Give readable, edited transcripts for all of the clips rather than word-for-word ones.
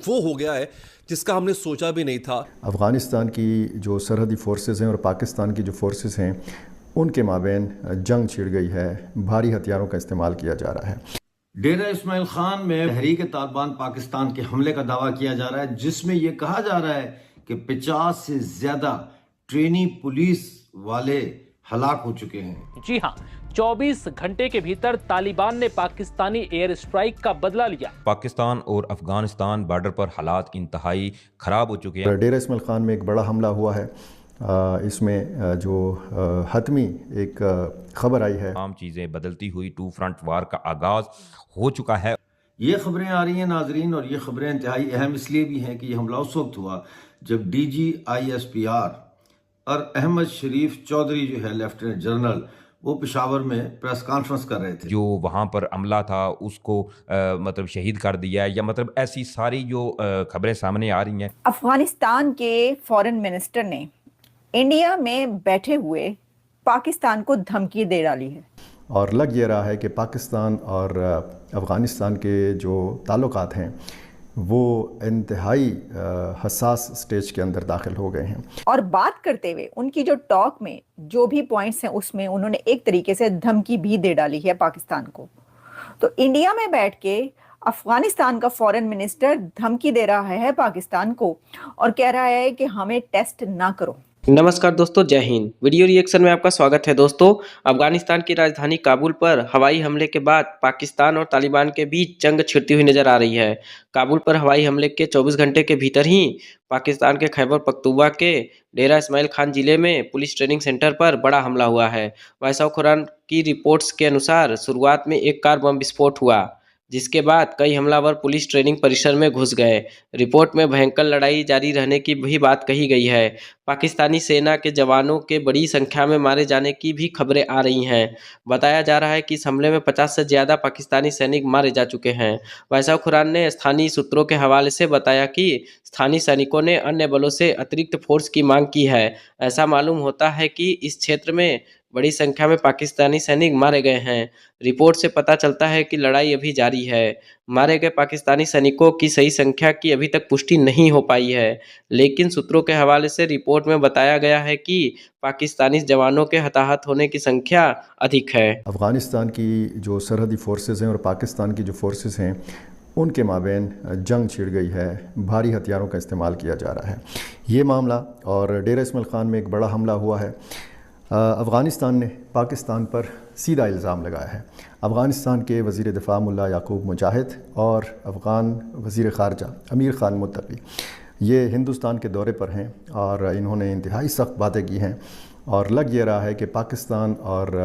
वो हो गया है जिसका हमने सोचा भी नहीं था। अफ़गानिस्तान की जो सरहदी फोर्सेस हैं और पाकिस्तान की जो फोर्सेस हैं उनके माबैन जंग छिड़ गई है, भारी हथियारों का इस्तेमाल किया जा रहा है। डेरा इस्माइल खान में तहरीक तालिबान पाकिस्तान के हमले का दावा किया जा रहा है, जिसमें यह कहा जा रहा है कि 50 से ज्यादा ट्रेनी पुलिस वाले हलाक हो चुके हैं। जी हाँ, 24 घंटे के भीतर तालिबान ने पाकिस्तानी एयर स्ट्राइक का बदला लिया। पाकिस्तान और अफगानिस्तान बॉर्डर पर हालात इंतहाई खराब हो चुके हैं। डेरा इस्माइल खान में एक बड़ा हमला हुआ है। इसमें जो हतमी एक खबर आई है, तमाम चीज़ें बदलती हुई 2 फ्रंट वार का आगाज हो चुका है। ये खबरें आ रही हैं नाजरीन, और ये खबरें इंतहाई अहम इसलिए भी हैं कि ये हमला उस वक्त हुआ जब DGISPR और अहमद शरीफ चौधरी जो है लेफ्टिनेंट जनरल, वो पेशावर में प्रेस कॉन्फ्रेंस कर रहे थे। जो वहाँ पर अमला था उसको मतलब शहीद कर दिया है, या मतलब ऐसी सारी जो खबरें सामने आ रही हैं। अफगानिस्तान के फॉरेन मिनिस्टर ने इंडिया में बैठे हुए पाकिस्तान को धमकी दे डाली है, और लग ये रहा है कि पाकिस्तान और अफ़गानिस्तान के जो ताल्लुकात हैं वो इंतहाई हसास स्टेज के अंदर दाखिल हो गए हैं। और बात करते हुए उनकी जो टॉक में जो भी पॉइंट्स हैं उसमें उन्होंने एक तरीके से धमकी भी दे डाली है पाकिस्तान को। तो इंडिया में बैठ के अफगानिस्तान का फॉरेन मिनिस्टर धमकी दे रहा है पाकिस्तान को और कह रहा है कि हमें टेस्ट ना करो। नमस्कार दोस्तों, जय हिंद। वीडियो रिएक्शन में आपका स्वागत है। दोस्तों, अफगानिस्तान की राजधानी काबुल पर हवाई हमले के बाद पाकिस्तान और तालिबान के बीच जंग छिड़ती हुई नजर आ रही है। काबुल पर हवाई हमले के 24 घंटे के भीतर ही पाकिस्तान के खैबर पख्तूनख्वा के डेरा इस्माइल खान जिले में पुलिस ट्रेनिंग सेंटर पर बड़ा हमला हुआ है। वायस खुरान की रिपोर्ट्स के अनुसार शुरुआत में एक कार बम विस्फोट हुआ, जिसके बाद कई हमलावर पुलिस ट्रेनिंग परिसर में घुस गए। रिपोर्ट में भयंकर लड़ाई जारी रहने की भी बात कही गई है। पाकिस्तानी सेना के जवानों के बड़ी संख्या में मारे जाने की भी खबरें आ रही हैं। बताया जा रहा है कि इस हमले में 50 से ज़्यादा पाकिस्तानी सैनिक मारे जा चुके हैं। वायस खुरान ने स्थानीय सूत्रों के हवाले से बताया कि स्थानीय सैनिकों ने अन्य बलों से अतिरिक्त फोर्स की मांग की है। ऐसा मालूम होता है कि इस क्षेत्र में बड़ी संख्या में पाकिस्तानी सैनिक मारे गए हैं। रिपोर्ट से पता चलता है कि लड़ाई अभी जारी है। मारे गए पाकिस्तानी सैनिकों की सही संख्या की अभी तक पुष्टि नहीं हो पाई है, लेकिन सूत्रों के हवाले से रिपोर्ट में बताया गया है कि पाकिस्तानी जवानों के हताहत होने की संख्या अधिक है। अफ़गानिस्तान की जो सरहदी फोर्सेस हैं और पाकिस्तान की जो फोर्सेस हैं उनके माबैन जंग छिड़ गई है, भारी हथियारों का इस्तेमाल किया जा रहा है। ये मामला और डेरा इस्माइल खान में एक बड़ा हमला हुआ है। अफ़गानिस्तान ने पाकिस्तान पर सीधा इल्ज़ाम लगाया है। अफ़गानिस्तान के वज़ीर दिफ़ा मुल्ला याकूब मुजाहिद और अफ़गान वज़ीर ख़ारजा अमीर ख़ान मुत्तक़ी ये हिंदुस्तान के दौरे पर हैं और इन्होंने इंतहाई सख्त बातें की हैं। और लग ये रहा है कि पाकिस्तान और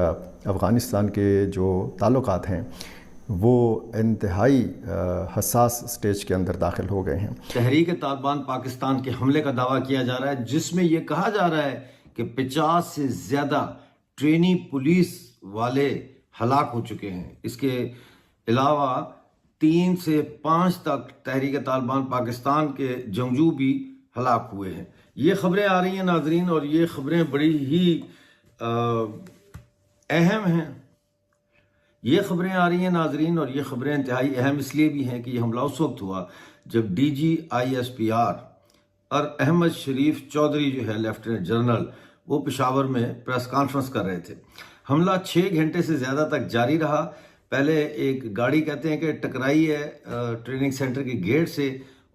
अफ़गानिस्तान के जो ताल्लुकात हैं वो इंतहाई हसास स्टेज के अंदर दाखिल हो गए हैं। तहरीक तालिबान पाकिस्तान के हमले का दावा किया जा रहा है, जिसमें यह कहा जा रहा है कि 50 से ज्यादा ट्रेनी पुलिस वाले हलाक हो चुके हैं। इसके अलावा 3 से 5 तक तहरीक तालिबान पाकिस्तान के जंगजू भी हलाक हुए हैं। ये खबरें आ रही हैं नाजरीन, और ये खबरें बड़ी ही अहम हैं। ये खबरें आ रही हैं नाजरीन, और ये खबरें इंतहाई अहम इसलिए भी हैं कि ये हमला उस वक्त हुआ जब DGISPR और अहमद शरीफ चौधरी जो है लेफ्टिनेंट जनरल, वो पेशावर में प्रेस कॉन्फ्रेंस कर रहे थे। हमला 6 घंटे से ज़्यादा तक जारी रहा। पहले एक गाड़ी कहते हैं कि टकराई है ट्रेनिंग सेंटर के गेट से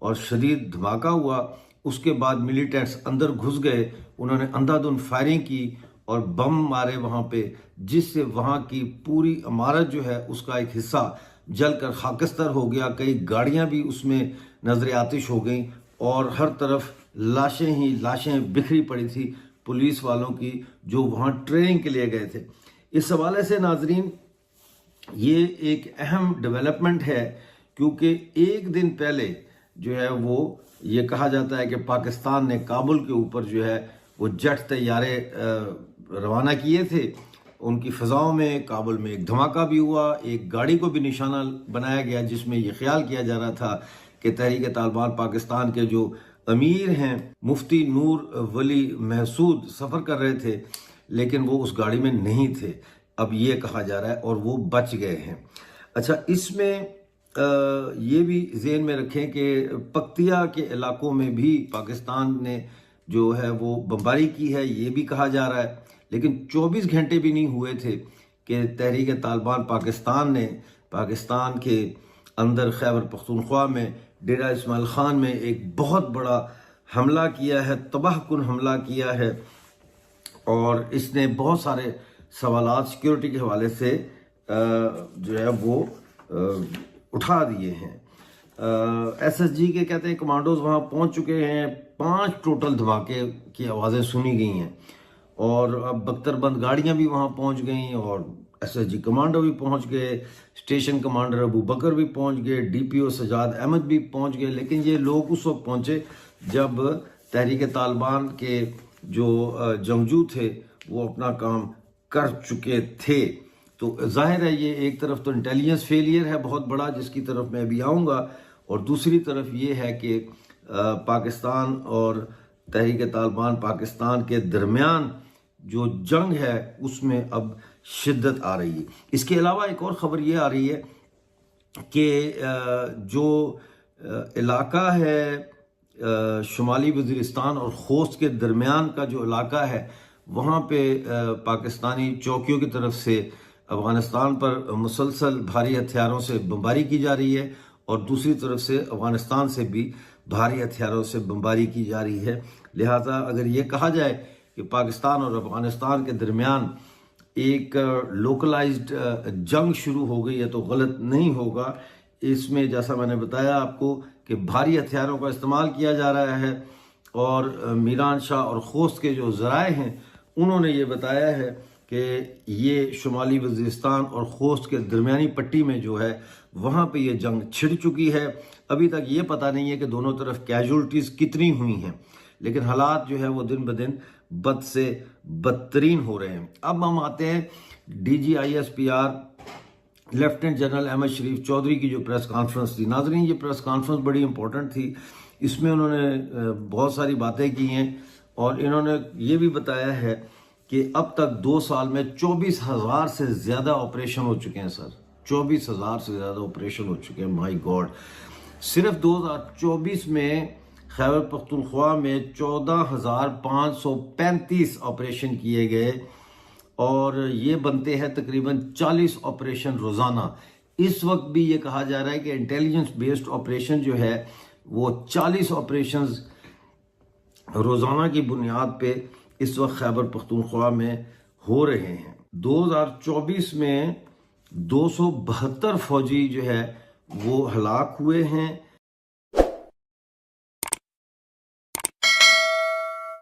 और शदीद धमाका हुआ। उसके बाद मिलिटेंट्स अंदर घुस गए, उन्होंने अंधाधुंध फायरिंग की और बम मारे वहाँ पे, जिससे वहाँ की पूरी इमारत जो है उसका एक हिस्सा जलकर खाकस्तर हो गया। कई गाड़ियाँ भी उसमें नजर आतिश हो गई और हर तरफ लाशें ही लाशें बिखरी पड़ी थी पुलिस वालों की जो वहाँ ट्रेनिंग के लिए गए थे। इस हवाले से नाजरीन ये एक अहम डेवलपमेंट है, क्योंकि एक दिन पहले जो है वो ये कहा जाता है कि पाकिस्तान ने काबुल के ऊपर जो है वो जेट तैयारे रवाना किए थे। उनकी फ़ज़ाओं में काबुल में एक धमाका भी हुआ, एक गाड़ी को भी निशाना बनाया गया, जिसमें यह ख्याल किया जा रहा था कि तहरीक तालिबान पाकिस्तान के जो अमीर हैं मुफ्ती नूर वली महसूद सफ़र कर रहे थे, लेकिन वो उस गाड़ी में नहीं थे, अब ये कहा जा रहा है, और वो बच गए हैं। अच्छा, इसमें ये भी ज़हन में रखें कि पक्तिया के इलाकों में भी पाकिस्तान ने जो है वो बमबारी की है, ये भी कहा जा रहा है। लेकिन 24 घंटे भी नहीं हुए थे कि तहरीक तालिबान पाकिस्तान ने पाकिस्तान के अंदर खैबर पख्तूनख्वा में डेरा इस्माइल खान में एक बहुत बड़ा हमला किया है, तबाहकुन हमला किया है, और इसने बहुत सारे सवालात सिक्योरिटी के हवाले से जो है वो उठा दिए हैं। SSG के कहते हैं कमांडोज वहाँ पहुँच चुके हैं, 5 टोटल धमाके की आवाज़ें सुनी गई हैं, और अब बख्तरबंद गाड़ियाँ भी वहाँ पहुँच गई, और SSG कमांडो भी पहुँच गए, स्टेशन कमांडर अबू बकर भी पहुँच गए, DPO सजाद अहमद भी पहुँच गए। लेकिन ये लोग उस वक्त पहुँचे जब तहरीक तालिबान के जो जंगजू थे वो अपना काम कर चुके थे। तो जाहिर है ये एक तरफ तो इंटेलिजेंस फेलियर है बहुत बड़ा, जिसकी तरफ मैं अभी आऊँगा, और दूसरी तरफ ये है कि पाकिस्तान और तहरीक तालिबान पाकिस्तान के दरमियान जो जंग है उसमें अब शिद्दत आ रही है। इसके अलावा एक और ख़बर ये आ रही है कि जो इलाका है शुमाली वज़ीरिस्तान और खोस्त के दरमियान का जो इलाका है, वहाँ पे पाकिस्तानी चौकियों की तरफ से अफ़गानिस्तान पर मुसलसल भारी हथियारों से बमबारी की जा रही है, और दूसरी तरफ से अफ़गानिस्तान से भी भारी हथियारों से बमबारी की जा रही है। लिहाजा अगर ये कहा जाए कि पाकिस्तान और अफ़गानिस्तान के दरमियान एक लोकलाइज्ड जंग शुरू हो गई है तो गलत नहीं होगा। इसमें जैसा मैंने बताया आपको कि भारी हथियारों का इस्तेमाल किया जा रहा है, और मीरान शाह और खोस्त के जो ज़राए हैं उन्होंने ये बताया है कि ये शुमाली वज़ीरिस्तान और खोस्त के दरमियानी पट्टी में जो है वहाँ पे ये जंग छिड़ चुकी है। अभी तक ये पता नहीं है कि दोनों तरफ कैजुअल्टीज़ कितनी हुई हैं, लेकिन हालात जो है वो दिन ब दिन बद से बदतरीन हो रहे हैं। अब हम आते हैं DGISPR लेफ्टिनेंट जनरल अहमद शरीफ चौधरी की जो प्रेस कॉन्फ्रेंस थी। नाज़रीन, ये प्रेस कॉन्फ्रेंस बड़ी इंपॉर्टेंट थी, इसमें उन्होंने बहुत सारी बातें की हैं, और इन्होंने ये भी बताया है कि अब तक 2 साल में 24,000 से ज़्यादा ऑपरेशन हो चुके हैं। सर, 24,000 से ज़्यादा ऑपरेशन हो चुके हैं। माय गॉड, सिर्फ 2024 में खैबर पख्तूनख्वा में 14,535 ऑपरेशन किए गए, और ये बनते हैं तकरीबन 40 ऑपरेशन रोज़ाना। इस वक्त भी ये कहा जा रहा है कि इंटेलिजेंस बेस्ड ऑपरेशन जो है वो 40 ऑपरेशंस रोज़ाना की बुनियाद पे इस वक्त खैबर पख्तूनख्वा में हो रहे हैं। 2024 में 272 फौजी जो है वो हलाक हुए हैं,